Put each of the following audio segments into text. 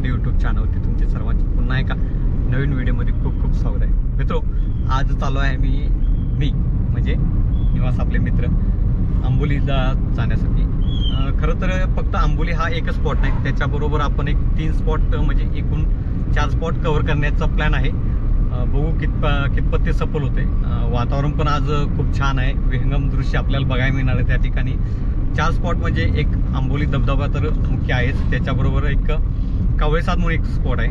Shinde YouTube चॅनलवरती तुमचे सर्वांचे पुन्हा एका नवीन व्हिडिओमध्ये खूप खूप स्वागत आहे. मित्रो, आज चालू आहे मी म्हणजे निवास आपले मित्र आंबोलीला जाण्यासाठी. खरं तर फक्त आंबोली हा एकच स्पॉट नाही, त्याच्याबरोबर आपण एक 3 स्पॉट म्हणजे एकूण 4 स्पॉट कव्हर करण्याचा प्लॅन आहे. बघू कितपत ते सफल होते. वातावरण पण आज खूप छान आहे, विहंगम दृश्य आपल्याला बघायला मिळणार आहे त्या ठिकाणी. 4 स्पॉट म्हणजे एक आंबोली धबधबा तर मुख्य आहेच, त्याच्याबरोबर एक कावळेसाद म्हणून एक स्पॉट आहे,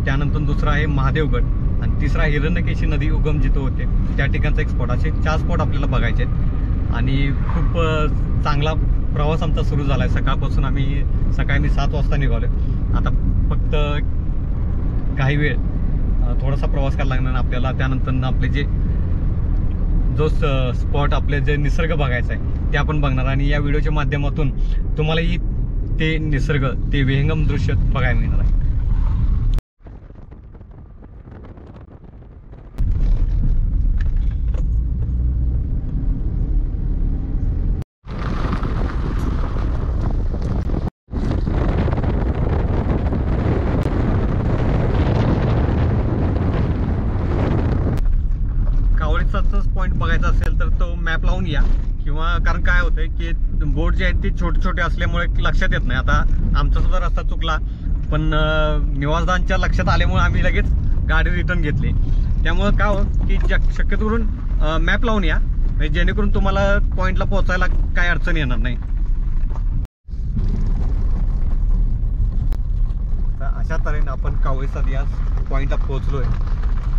त्यानंतर दुसरा आहे महादेवगड आणि तिसरा हिरण्यकेशी नदी उगम जिथं होते त्या ठिकाणचा एक स्पॉट. असे 4 स्पॉट आपल्याला बघायचे आहेत आणि खूप चांगला प्रवास आमचा सुरू झाला आहे. सकाळपासून सकाळी मी 7 वाजता निघालो. आता फक्त काही वेळ थोडासा प्रवास करायला लागणार आपल्याला. त्यानंतर आपले जो स्पॉट आपले जे निसर्ग बघायचा आहे ते आपण बघणार आणि या व्हिडिओच्या माध्यमातून तुम्हालाही ते निसर्ग, ते विहंगम दृश्य बघायला मिळणार आहे. पॉईंट बघायचा असेल तर तो मॅप लावून या, किंवा कारण काय होतंय की बोट जे आहेत ते छोटे छोटे असल्यामुळे लक्षात येत नाही. आता आमचा सुद्धा रस्ता चुकला, पण निवासदारांच्या लक्षात आल्यामुळे आम्ही लगेच गाडी रिटर्न घेतली. त्यामुळे काय हो की शक्यतो करून मॅप लावून या, म्हणजे जेणेकरून तुम्हाला पॉईंटला पोहोचायला काय अडचण येणार नाही. अशा तऱ्हेने आपण कावळेसाद या पॉईंटला पोहोचलोय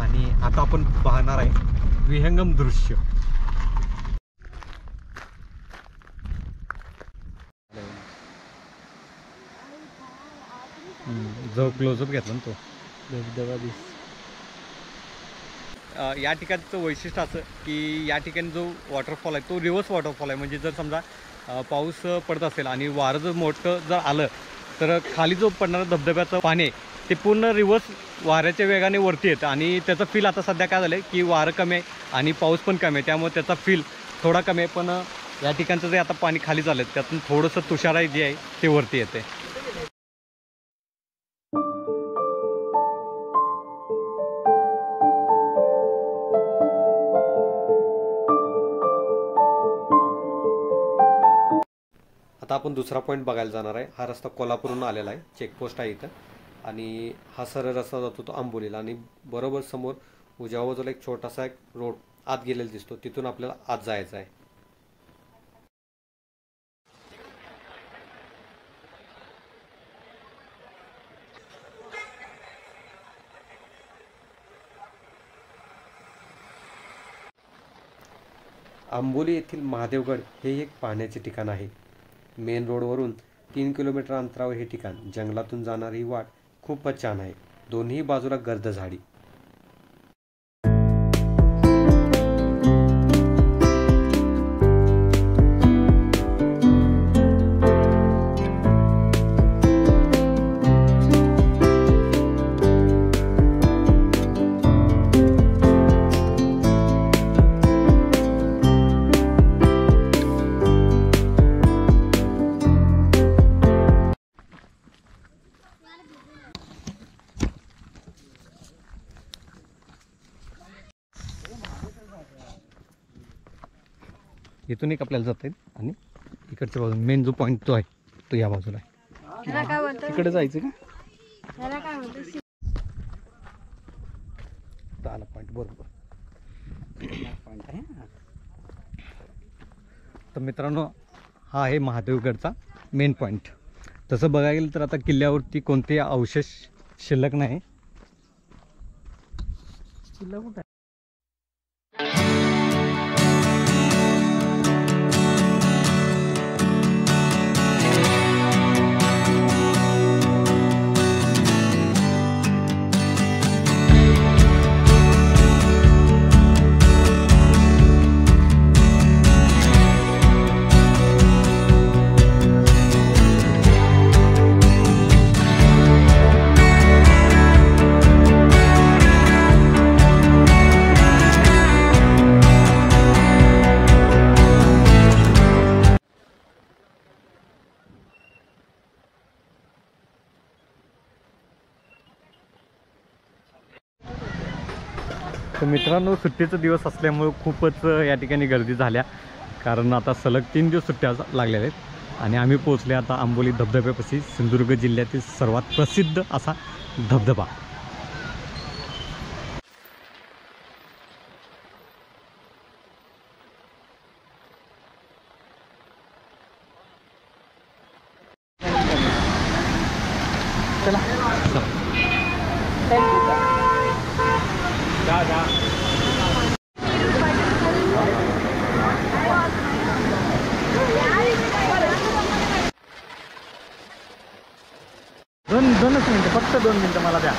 आणि आता आपण पाहणार आहे विहंगम दृश्य. जो क्लोजअप घेतला ना तो धबधबा या ठिकाणचं वैशिष्ट्य असं की या ठिकाणी जो वॉटरफॉल आहे तो रिव्हर्स वॉटरफॉल आहे. म्हणजे जर समजा पाऊस पडत असेल आणि वारं जर मोठं जर आलं तर खाली जो पडणारा धबधब्याचं पाणी आहे ते पूर्ण रिव्हर्स वाऱ्याच्या वेगाने वरती येतं आणि त्याचा फील आता सध्या काय झालं आहे की वारं कमी आहे आणि पाऊस पण कमी आहे, त्यामुळे त्याचा फील थोडा कमी आहे. पण या ठिकाणचं जे आता पाणी खाली झालं त्यातून थोडंसं तुषाराई जे आहे ते वरती येते. आता आपण दुसरा पॉईंट बघायला जाणार आहे. हा रस्ता कोल्हापूरहून आलेला आहे, चेकपोस्ट आहे इथं आणि हा सरळ रस्ता जातो तो आंबोलीला आणि बरोबर समोर उजव्या बाजूला एक छोटासा एक रोड आत गेलेला दिसतो, तिथून आपल्याला आत जायचं आहे. आंबोली येथील महादेवगड हे एक पाहण्याचे ठिकाण आहे. मेन रोडवरून 3 किलोमीटर अंतरावर हे ठिकाण. जंगलातून जाणारी वाट खूपच छान आहे, दोन्ही बाजूला गर्द झाडी. इथून एक आपल्याला जाता येईल आणि इकडच्या बाजूला मेन जो पॉईंट तो आहे तो या बाजूला आहे. तिकडे जायचं का? आला पॉईंट बरोबर. तर मित्रांनो, हा आहे महादेवगडचा मेन पॉईंट. तसं बघायला गेलं तर आता किल्ल्यावरती कोणतेही अवशेष शिल्लक नाही. तर मित्रांनो, सुट्टीचा दिवस असल्यामुळे खूपच या ठिकाणी गर्दी झाल्या, कारण आता सलग 3 दिवस सुट्ट्या लागलेल्या आहेत आणि आम्ही पोहोचले आता आंबोली धबधब्यापाशी, सिंधुदुर्ग जिल्ह्यातील सर्वात प्रसिद्ध असा धबधबा. चला दोनच मिनटं, फक्त 2 मिनटं मला द्या.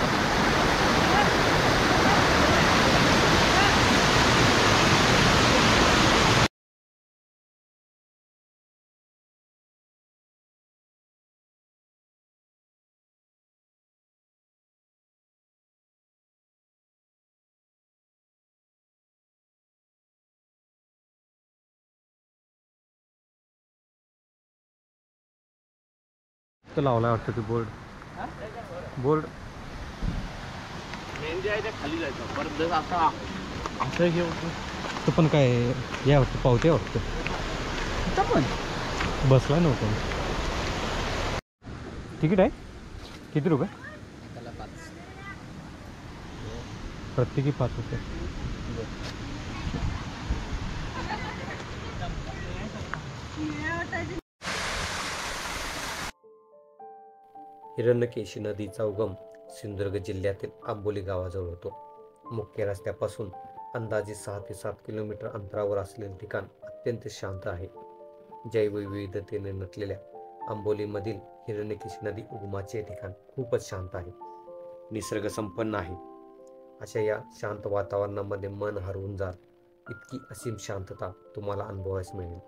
तो लावला वाटतं ते बोर्ड खाली जायचं परत जर आता असं हे होतं. तो पण काय या वाटतं, पावते वाटतं, पण बसला नव्हतं. तिकीट आहे किती रुपये? त्याला 5 प्रत्येकी 5 रुपये. हिरण्यकेशी नदीचा उगम सिंधुदुर्ग जिल्ह्यातील आंबोली गावाजवळ होतो. मुख्य रस्त्यापासून अंदाजे 6 ते 7 किलोमीटर अंतरावर असलेले ठिकाण अत्यंत शांत आहे. जैवविविधतेने नटलेल्या आंबोलीमधील हिरण्यकेशी नदी उगमाचे ठिकाण खूपच शांत आहे, निसर्ग संपन्न आहे. अशा या शांत वातावरणामध्ये मन हरवून जाल इतकी असीम शांतता तुम्हाला अनुभवायला मिळेल.